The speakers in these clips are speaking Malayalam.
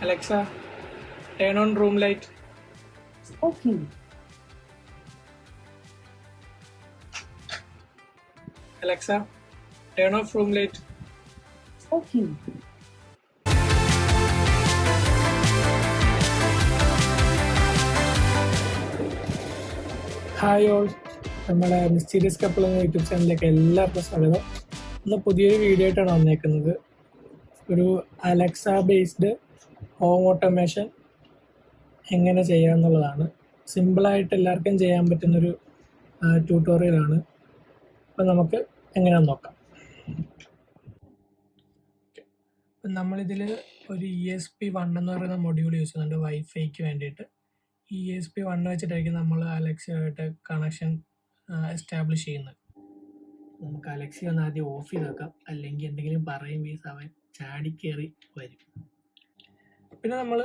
Alexa, turn on room light. Okay. Alexa, turn off room light. Okay. Hi all, നമ്മുടെ മിസ്റ്റീരിയസ് കപ്പിൾ എന്ന യൂട്യൂബ് ചാനലിലേക്ക് എല്ലാവർക്കും സ്വാഗതം. ഇന്ന് പുതിയൊരു വീഡിയോ ആയിട്ടാണ് വന്നേക്കുന്നത്. ഒരു അലക്സ ബേസ്ഡ് ഹോം ഓട്ടോമേഷൻ എങ്ങനെ ചെയ്യാമെന്നുള്ളതാണ്. സിമ്പിളായിട്ട് എല്ലാവർക്കും ചെയ്യാൻ പറ്റുന്നൊരു ട്യൂട്ടോറിയലാണ്. അപ്പം നമുക്ക് എങ്ങനെയാണെന്ന് നോക്കാം. അപ്പം നമ്മളിതിൽ ഒരു ESP1 എന്ന് പറയുന്ന മൊഡ്യൂൾ യൂസ് ചെയ്യുന്നുണ്ട് വൈഫൈക്ക് വേണ്ടിയിട്ട്. ESP1 വെച്ചിട്ടായിരിക്കും നമ്മൾ അലക്സയായിട്ട് കണക്ഷൻ എസ്റ്റാബ്ലിഷ് ചെയ്യുന്നത്. നമുക്ക് അലക്സ ഒന്ന് ആദ്യം ഓഫ് ചെയ്ത് വെക്കാം, അല്ലെങ്കിൽ എന്തെങ്കിലും പറയുമ്പോൾ അവൻ ചാടിക്കേറി വരും. പിന്നെ നമ്മൾ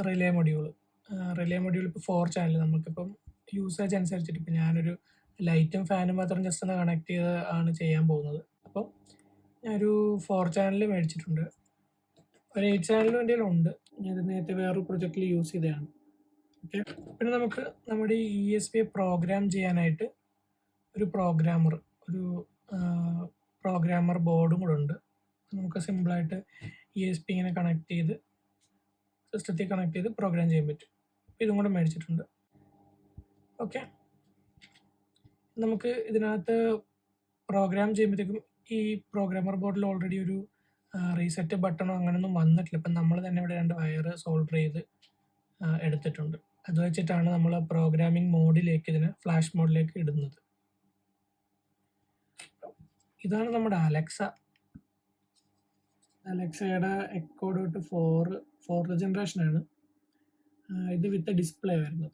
റിലേ മൊഡ്യൂൾ ഇപ്പോൾ 4 ചാനൽ നമുക്കിപ്പം യൂസേജ് അനുസരിച്ചിട്ട് ഇപ്പം ഞാനൊരു ലൈറ്റും ഫാനും മാത്രം ജസ്റ്റ് ഒന്ന് കണക്ട് ചെയ്ത് ആണ് ചെയ്യാൻ പോകുന്നത്. അപ്പം ഞാനൊരു 4 ചാനൽ മേടിച്ചിട്ടുണ്ട്. ഒരു 8 ചാനലും എൻ്റെ ഉണ്ട്. ഞാനത് നേരത്തെ വേറൊരു പ്രൊജക്റ്റിൽ യൂസ് ചെയ്തതാണ്. ഓക്കെ, പിന്നെ നമുക്ക് നമ്മുടെ ഈ ESP പ്രോഗ്രാം ചെയ്യാനായിട്ട് ഒരു പ്രോഗ്രാമർ ബോർഡും കൂടെ ഉണ്ട്. നമുക്ക് സിമ്പിളായിട്ട് ESP ഇങ്ങനെ കണക്ട് ചെയ്ത് സിസ്റ്റത്തിൽ കണക്ട് ചെയ്ത് പ്രോഗ്രാം ചെയ്യാൻ പറ്റും. ഇതും കൂടെ മേടിച്ചിട്ടുണ്ട്. ഓക്കെ, നമുക്ക് ഇതിനകത്ത് പ്രോഗ്രാം ചെയ്യുമ്പോഴത്തേക്കും ഈ പ്രോഗ്രാമർ ബോർഡിൽ ഓൾറെഡി ഒരു റീസെറ്റ് ബട്ടണോ അങ്ങനെയൊന്നും വന്നിട്ടില്ല. ഇപ്പം നമ്മൾ തന്നെ ഇവിടെ 2 വയർ സോൾഡർ ചെയ്ത് എടുത്തിട്ടുണ്ട്. അത് വെച്ചിട്ടാണ് നമ്മൾ പ്രോഗ്രാമിംഗ് മോഡിലേക്ക് ഇതിനെ ഫ്ലാഷ് മോഡിലേക്ക് ഇടുന്നത്. ഇതാണ് നമ്മുടെ അലക്സയുടെ എക്കോ ഡോട്ട് 4 ജനറേഷനാണ്. ഇത് വിത്ത് ഡിസ്പ്ലേ വരുന്നത്.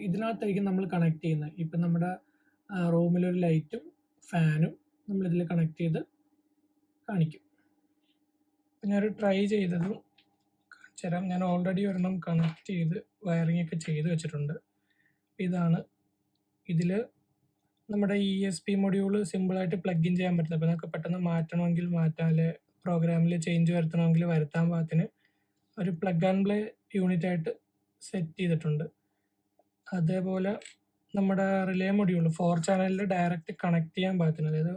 ഇതിനകത്തായിരിക്കും നമ്മൾ കണക്ട് ചെയ്യുന്നത്. ഇപ്പം നമ്മുടെ റൂമിലൊരു ലൈറ്റും ഫാനും നമ്മളിതിൽ കണക്ട് ചെയ്ത് കാണിക്കും. അപ്പം ഞാനൊരു ട്രൈ ചെയ്തതും കാണിച്ചു തരാം. ഞാൻ ഓൾറെഡി ഒരെണ്ണം കണക്ട് ചെയ്ത് വയറിംഗ് ഒക്കെ ചെയ്ത് വെച്ചിട്ടുണ്ട്. ഇതാണ് ഇതിൽ നമ്മുടെ ESP മൊഡ്യൂൾ സിമ്പിളായിട്ട് പ്ലഗ് ഇൻ ചെയ്യാൻ പറ്റുന്നത്. അപ്പോൾ നമുക്ക് പെട്ടെന്ന് മാറ്റണമെങ്കിൽ മാറ്റാം, അല്ലെ പ്രോഗ്രാമിൽ ചേഞ്ച് വരുത്തണമെങ്കിൽ വരുത്താൻ പാകത്തിന് ഒരു പ്ലഗ് ആൻഡ് പ്ലേ യൂണിറ്റ് ആയിട്ട് സെറ്റ് ചെയ്തിട്ടുണ്ട്. അതേപോലെ നമ്മുടെ റിലേ മൊഡ്യൂൾ 4 ചാനലിൽ ഡയറക്റ്റ് കണക്ട് ചെയ്യാൻ പാകത്തിന്, അതായത്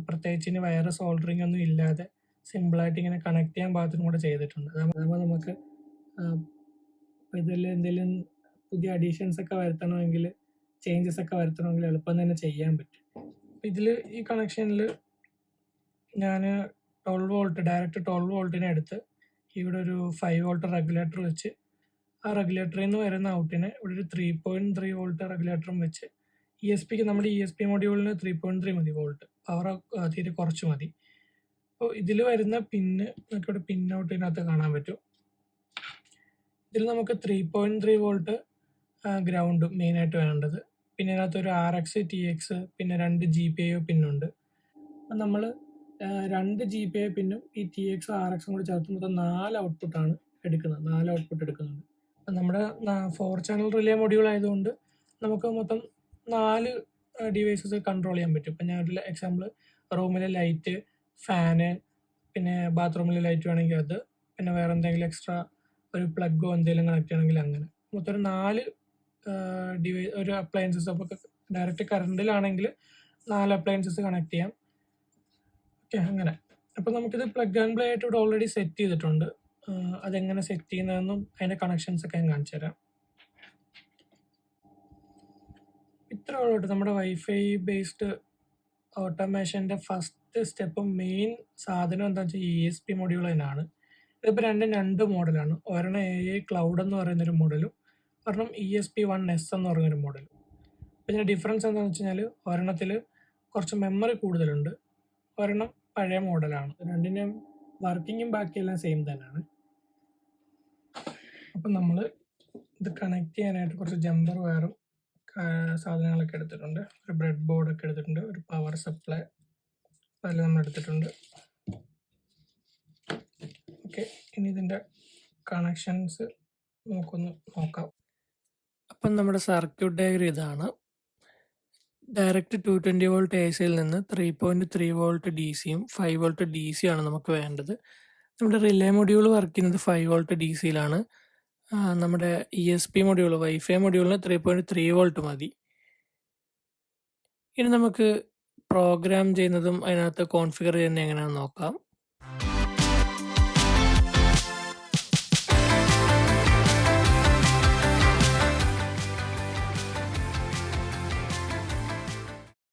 പ്രത്യേകിച്ച് ഇനി വയർ സോൾഡറിങ് ഒന്നും ഇല്ലാതെ സിമ്പിളായിട്ട് ഇങ്ങനെ കണക്ട് ചെയ്യാൻ പാകത്തിനും കൂടെ ചെയ്തിട്ടുണ്ട്. അതാകുമ്പോൾ നമുക്ക് ഇതിൽ എന്തെങ്കിലും പുതിയ അഡീഷൻസ് ഒക്കെ വരുത്തണമെങ്കിൽ ചേഞ്ചസ് ഒക്കെ വരുത്തണമെങ്കിൽ എളുപ്പം തന്നെ ചെയ്യാൻ പറ്റും. ഇതിൽ ഈ കണക്ഷനിൽ ഞാൻ 12 വോൾട്ട് ഡയറക്റ്റ് 12 വോൾട്ടിനെ എടുത്ത് ഇവിടെ ഒരു 5 വോൾട്ട് റെഗുലേറ്റർ വെച്ച് ആ റെഗുലേറ്ററിൽ നിന്ന് വരുന്ന ഔട്ടിനെ ഇവിടെ ഒരു 3.3 വോൾട്ട് റെഗുലേറ്ററും വെച്ച് ESPക്ക് നമ്മുടെ ESP മൊഡ്യൂളിന് 3.3 മതി വോൾട്ട്, പവർ തീരെ കുറച്ച് മതി. അപ്പോൾ ഇതിൽ വരുന്ന പിന്ന് നമുക്കിവിടെ പിൻ ഔട്ട് ഇതിനകത്ത് കാണാൻ പറ്റും. ഇതിൽ നമുക്ക് 3.3 വോൾട്ട് ഗ്രൗണ്ട് മെയിനായിട്ട് വേണ്ടത്. പിന്നെ ഇതിനകത്ത് ഒരു RX TX പിന്നെ 2 GPIO പിന്നുണ്ട്. അപ്പം നമ്മൾ 2 GPIO പിന്നും ഈ TX RXും കൂടി ചേർത്ത് മൊത്തം 4 ഔട്ട്പുട്ടാണ് എടുക്കുന്നത്. 4 ഔട്ട്പുട്ട് എടുക്കുന്നുണ്ട്. അപ്പം നമ്മുടെ 4 ചാനൽ റിലേ മൊഡ്യൂൾ ആയതുകൊണ്ട് നമുക്ക് മൊത്തം 4 ഡിവൈസസ് കൺട്രോൾ ചെയ്യാൻ പറ്റും. ഇപ്പം ഞാൻ ഒരു എക്സാമ്പിൾ റൂമിലെ ലൈറ്റ്, ഫാന്, പിന്നെ ബാത്റൂമിലെ ലൈറ്റ് വേണമെങ്കിൽ അത്, പിന്നെ വേറെ എന്തെങ്കിലും എക്സ്ട്രാ ഒരു പ്ലഗോ എന്തെങ്കിലും കണക്ട് ചെയ്യണമെങ്കിൽ അങ്ങനെ മൊത്തം ഒരു 4 ഒരു അപ്ലയൻസസ്. അപ്പോൾ ഡയറക്റ്റ് കറണ്ടിലാണെങ്കിൽ 4 അപ്ലയൻസസ് കണക്ട് ചെയ്യാം. ഓക്കെ, അങ്ങനെ. അപ്പോൾ നമുക്കിത് പ്ലഗ് ആൻഡ് പ്ലേ ആയിട്ട് ഇവിടെ ഓൾറെഡി സെറ്റ് ചെയ്തിട്ടുണ്ട്. അതെങ്ങനെ സെറ്റ് ചെയ്യുന്നതെന്നും അതിൻ്റെ കണക്ഷൻസ് ഒക്കെ ഞാൻ കാണിച്ചു തരാം. ഇത്ര ഉള്ളൂ നമ്മുടെ വൈഫൈ ബേസ്ഡ് ഓട്ടോമേഷൻ്റെ ഫസ്റ്റ് സ്റ്റെപ്പ്. മെയിൻ സാധനം എന്താണെന്ന് വെച്ചാൽ ESP മൊഡ്യൂൾ തന്നെയാണ്. ഇതിപ്പോൾ 2 മോഡലാണ്. ഒരെണ്ണം AI ക്ലൗഡ് എന്ന് പറയുന്നൊരു മോഡലും ഒരെണ്ണം ESP1S എന്ന് പറയുന്നൊരു മോഡലും. അപ്പോൾ ഇതിൻ്റെ ഡിഫറൻസ് എന്താണെന്ന് വെച്ച് കഴിഞ്ഞാൽ ഒരെണ്ണത്തിൽ കുറച്ച് മെമ്മറി കൂടുതലുണ്ട്, ഒരെണ്ണം പഴയ മോഡലാണ്. രണ്ടിൻ്റെയും വർക്കിങ്ങും ബാക്കിയെല്ലാം സെയിം തന്നെയാണ്. അപ്പം നമ്മൾ ഇത് കണക്ട് ചെയ്യാനായിട്ട് കുറച്ച് ജമ്പർ വയറും സാധനങ്ങളൊക്കെ എടുത്തിട്ടുണ്ട്. ഒരു ബ്രെഡ് ബോർഡൊക്കെ എടുത്തിട്ടുണ്ട്. ഒരു പവർ സപ്ലൈ അതിൽ നമ്മൾ എടുത്തിട്ടുണ്ട്. ഓക്കെ, ഇനി ഇതിൻ്റെ കണക്ഷൻസ് നമുക്കൊന്ന് നോക്കാം. അപ്പം നമ്മുടെ സർക്യൂട്ട് ഡയഗ്രം ഇതാണ്. ഡയറക്റ്റ് 220 വോൾട്ട് AC യിൽ നിന്ന് 3.3 വോൾട്ട് DC യും 5 വോൾട്ട് DC ആണ് നമുക്ക് വേണ്ടത്. നമ്മുടെ റിലേ മൊഡ്യൂൾ വർക്ക് ചെയ്യുന്നത് 5 വോൾട്ട് ഡി സിയിലാണ്. നമ്മുടെ ESP മൊഡ്യൂൾ വൈഫൈ മൊഡ്യൂളിന് 3.3 വോൾട്ട് മതി. ഇനി നമുക്ക് പ്രോഗ്രാം ചെയ്യുന്നതും അതിനകത്ത് കോൺഫിഗർ ചെയ്യുന്നത് എങ്ങനെയാണെന്ന് നോക്കാം.